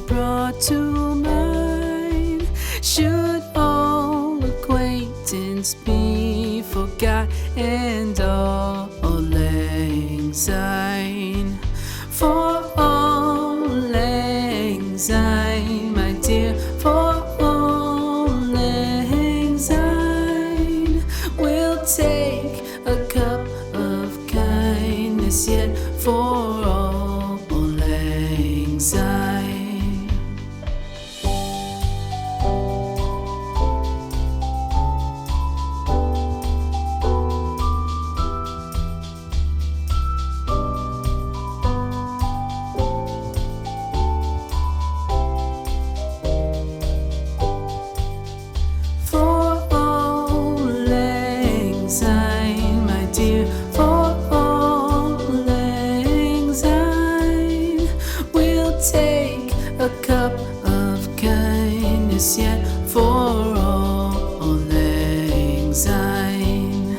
brought to mind. Should all acquaintance be forgot and all lang syne? For all lang syne, my dear, for all lang syne, we'll take a cup of kindness yet for all lang syne. For all lang syne, my dear, for all lang syne, we'll take a cup of kindness yet for all lang syne.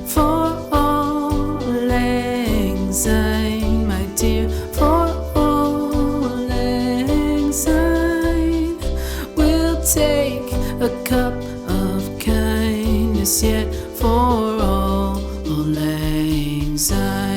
For all lang syne, my dear, for all lang syne, we'll take a cup of kindness yet for all lang syne.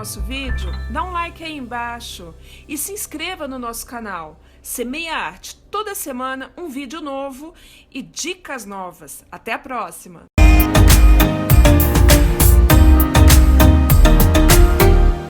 nosso vídeo? Dá um like aí embaixo e se inscreva no nosso canal. Semeia Arte, toda semana um vídeo novo e dicas novas. Até a próxima!